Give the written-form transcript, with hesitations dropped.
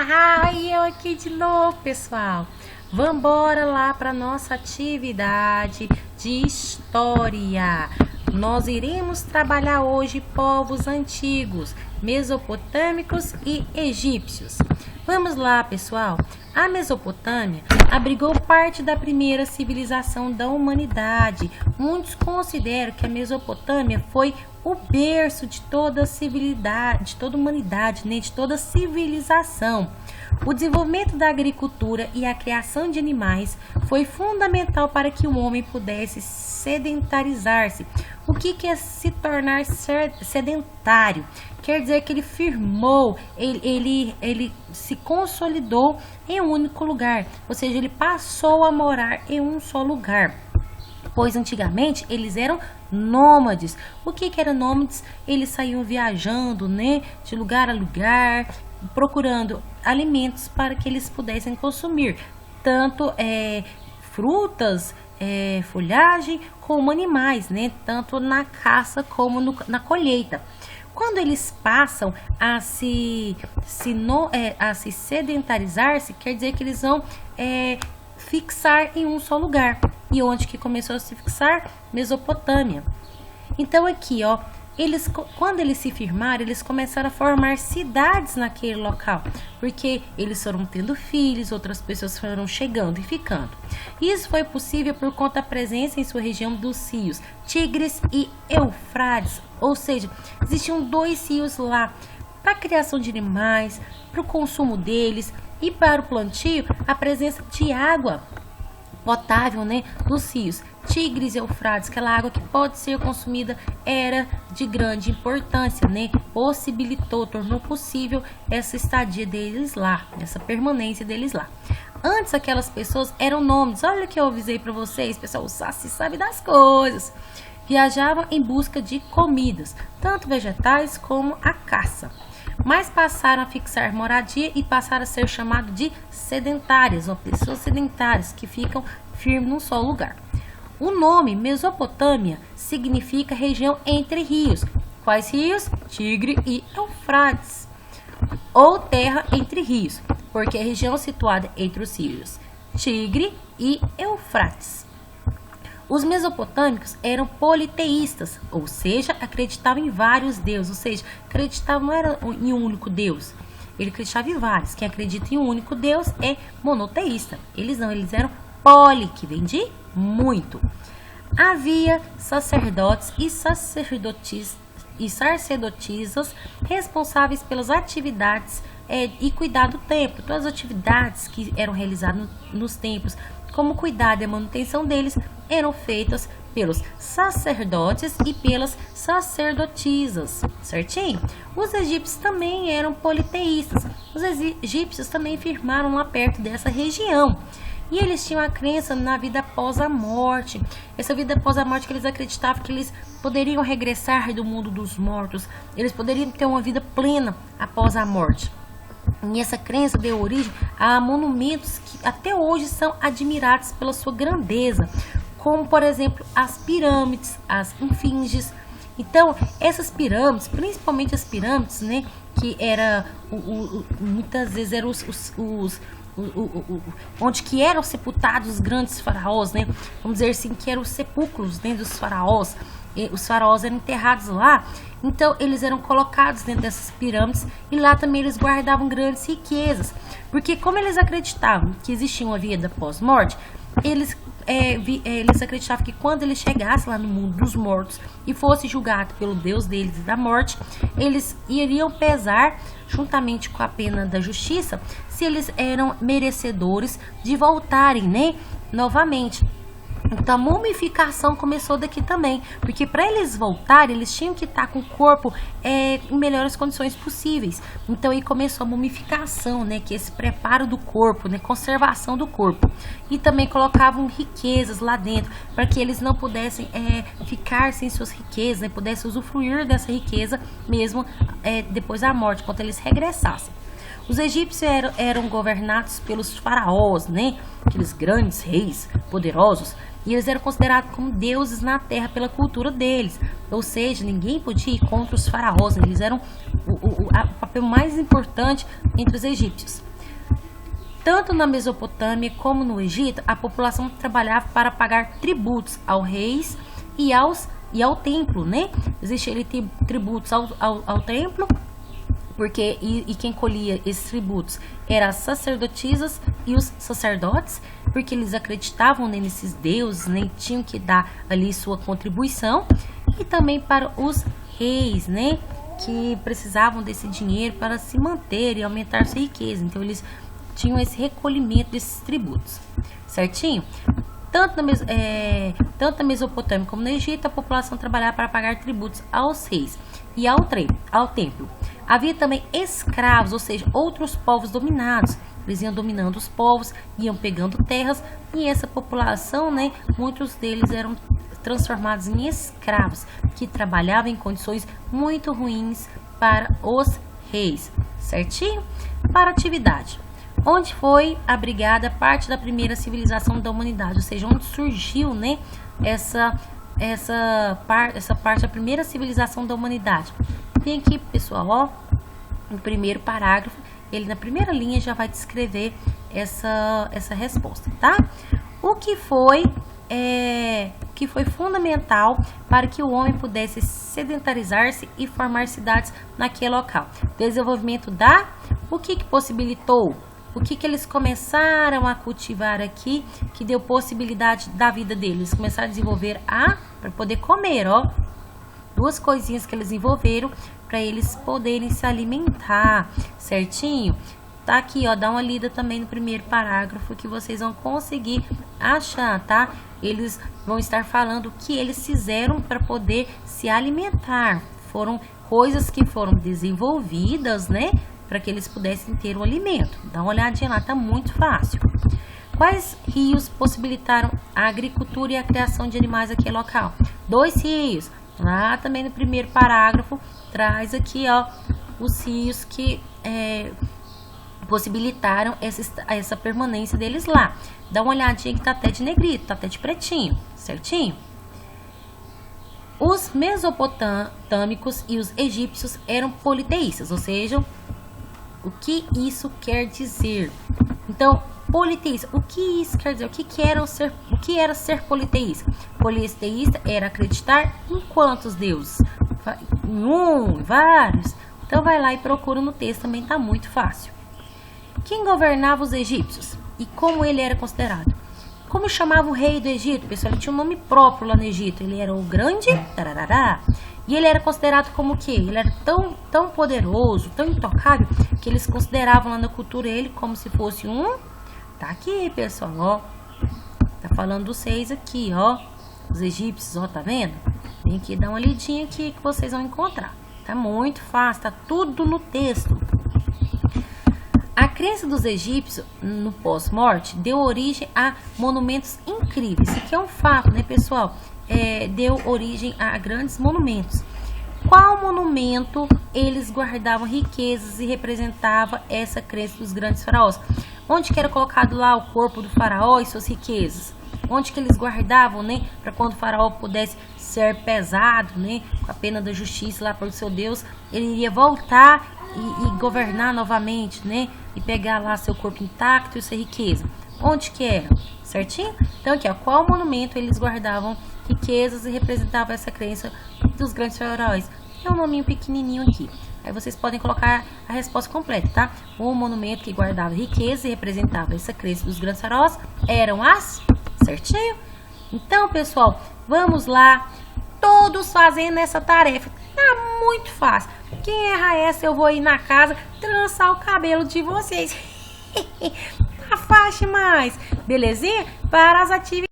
Ai, eu aqui de novo, pessoal. Vambora lá para nossa atividade de história. Nós iremos trabalhar hoje povos antigos, mesopotâmicos e egípcios. Vamos lá, pessoal. A Mesopotâmia abrigou parte da primeira civilização da humanidade. Muitos consideram que a Mesopotâmia foi o berço de toda a civilidade, de toda a humanidade, né? De toda a civilização. O desenvolvimento da agricultura e a criação de animais foi fundamental para que o homem pudesse sedentarizar-se. O que é se tornar sedentário? Quer dizer que ele firmou, ele se consolidou em um único lugar, ou seja, ele passou a morar em um só lugar. Pois antigamente eles eram nômades. O que eram nômades? Eles saíam viajando, né, de lugar a lugar, procurando alimentos para que eles pudessem consumir, tanto frutas, folhagem, como animais, né, tanto na caça como na colheita. Quando eles passam a se sedentarizar-se, quer dizer que eles vão fixar em um só lugar. E onde que começou a se fixar? Mesopotâmia. Então aqui, ó, quando eles se firmaram, eles começaram a formar cidades naquele local, porque eles foram tendo filhos, outras pessoas foram chegando e ficando. Isso foi possível por conta da presença em sua região dos rios Tigres e Eufrates, ou seja, existiam dois rios lá para a criação de animais, para o consumo deles e para o plantio, a presença de água potável, né, dos rios Tigres e Eufrates, aquela água que pode ser consumida, era de grande importância, né? Tornou possível essa estadia deles lá, essa permanência deles lá. Antes aquelas pessoas eram nômades. Olha o que eu avisei para vocês, pessoal, o Saci sabe das coisas. Viajavam em busca de comidas, tanto vegetais como a caça. Mas passaram a fixar moradia e passaram a ser chamados de sedentárias, ou pessoas sedentárias que ficam firmes num só lugar. O nome Mesopotâmia significa região entre rios. Quais rios? Tigre e Eufrates. Ou terra entre rios, porque é a região situada entre os rios Tigre e Eufrates. Os mesopotâmicos eram politeístas, ou seja, acreditavam em vários deuses, ou seja, acreditavam não era em um único deus. Ele acreditava em vários. Quem acredita em um único deus é monoteísta. Eles não, eles eram que vem de muito. Havia sacerdotes e sacerdotisas responsáveis pelas atividades e cuidar do templo. Todas as atividades que eram realizadas nos templos, como cuidar da manutenção deles, eram feitas pelos sacerdotes e pelas sacerdotisas, certinho? Os egípcios também eram politeístas. Os egípcios também firmaram lá perto dessa região. E eles tinham a crença na vida após a morte. Essa vida após a morte que eles acreditavam que eles poderiam regressar do mundo dos mortos. Eles poderiam ter uma vida plena após a morte. E essa crença deu origem a monumentos que até hoje são admirados pela sua grandeza. Como, por exemplo, as pirâmides, as esfinges. Então, essas pirâmides, principalmente as pirâmides, né? Que muitas vezes eram onde que eram sepultados os grandes faraós, né? Vamos dizer assim, que eram os sepulcros dentro dos faraós. Os faraós eram enterrados lá, então eles eram colocados dentro dessas pirâmides e lá também eles guardavam grandes riquezas, porque como eles acreditavam que existia uma vida pós-morte, eles acreditavam que quando eles chegassem lá no mundo dos mortos e fosse julgado pelo Deus deles da morte, eles iriam pesar juntamente com a pena da justiça se eles eram merecedores de voltarem, né, novamente. Então a mumificação começou daqui também, porque para eles voltarem, eles tinham que estar com o corpo em melhores condições possíveis. Então aí começou a mumificação, né, que é esse preparo do corpo, né, conservação do corpo. E também colocavam riquezas lá dentro, para que eles não pudessem ficar sem suas riquezas, né, pudessem usufruir dessa riqueza mesmo depois da morte, quando eles regressassem. Os egípcios eram governados pelos faraós, né, aqueles grandes reis poderosos. E eles eram considerados como deuses na terra pela cultura deles. Ou seja, ninguém podia ir contra os faraós. Eles eram o papel mais importante entre os egípcios. Tanto na Mesopotâmia como no Egito, a população trabalhava para pagar tributos aos reis e ao templo, né? Existiam tributos ao templo, porque quem colhia esses tributos eram as sacerdotisas e os sacerdotes, porque eles acreditavam nesses deuses, né? Tinham que dar ali sua contribuição, e também para os reis, né? Que precisavam desse dinheiro para se manter e aumentar sua riqueza. Então eles tinham esse recolhimento desses tributos, certinho? Tanto na Mesopotâmia como no Egito, a população trabalhava para pagar tributos aos reis e ao templo. Havia também escravos, ou seja, outros povos dominados. Eles iam dominando os povos, iam pegando terras, e essa população, né, muitos deles eram transformados em escravos, que trabalhavam em condições muito ruins para os reis, certinho? Para a atividade, onde foi abrigada parte da primeira civilização da humanidade, ou seja, onde surgiu, né, essa parte da primeira civilização da humanidade. Tem aqui, pessoal, ó, no primeiro parágrafo, ele na primeira linha já vai descrever essa resposta, tá? O que foi fundamental para que o homem pudesse sedentarizar-se e formar cidades naquele local. Desenvolvimento o que possibilitou? O que eles começaram a cultivar aqui, que deu possibilidade da vida deles? Começaram a desenvolver para poder comer, ó. Duas coisinhas que eles desenvolveram para eles poderem se alimentar, certinho? Tá aqui, ó, dá uma lida também no primeiro parágrafo que vocês vão conseguir achar, tá? Eles vão estar falando o que eles fizeram para poder se alimentar. Foram coisas que foram desenvolvidas, né? Para que eles pudessem ter o alimento. Dá uma olhadinha lá, tá muito fácil. Quais rios possibilitaram a agricultura e a criação de animais aqui no local? 2 rios. Lá também no primeiro parágrafo, traz aqui, ó, os rios que possibilitaram essa permanência deles lá. Dá uma olhadinha que tá até de negrito, tá até de pretinho, certinho? Os mesopotâmicos e os egípcios eram politeístas, ou seja, o que isso quer dizer? Então, politeísta, o que isso quer dizer? O que era ser politeísta? Politeísta era acreditar em quantos deuses? Em um, vários. Então vai lá e procura no texto, também tá muito fácil. Quem governava os egípcios e como ele era considerado? Como chamava o rei do Egito? Pessoal, ele tinha um nome próprio lá no Egito. Ele era o grande tarará. E ele era considerado como o quê? Ele era tão poderoso, tão intocável, que eles consideravam lá na cultura ele como se fosse um... Tá aqui, pessoal, ó. Tá falando dos 6 aqui, ó. Os egípcios, ó, tá vendo? Vem aqui, dá uma lidinha aqui que vocês vão encontrar. Tá muito fácil, tá tudo no texto. A crença dos egípcios no pós-morte deu origem a monumentos incríveis. Isso aqui é um fato, né, pessoal? Deu origem a grandes monumentos. Qual monumento eles guardavam riquezas e representava essa crença dos grandes faraós? Onde que era colocado lá o corpo do faraó e suas riquezas? Onde que eles guardavam, né? Para quando o faraó pudesse ser pesado, né? Com a pena da justiça lá pelo seu Deus, ele iria voltar e governar novamente, né? E pegar lá seu corpo intacto e sua riqueza. Onde que era? Certinho? Então aqui, ó, qual monumento eles guardavam riquezas e representava essa crença dos grandes faraós? É um nominho pequenininho aqui. Aí vocês podem colocar a resposta completa, tá? O monumento que guardava riqueza e representava essa crença dos grandes faraós eram as... Certinho? Então, pessoal, vamos lá. Todos fazendo essa tarefa. Tá muito fácil. Quem erra essa, eu vou ir na casa trançar o cabelo de vocês. Tá fácil demais. Belezinha? Para as atividades.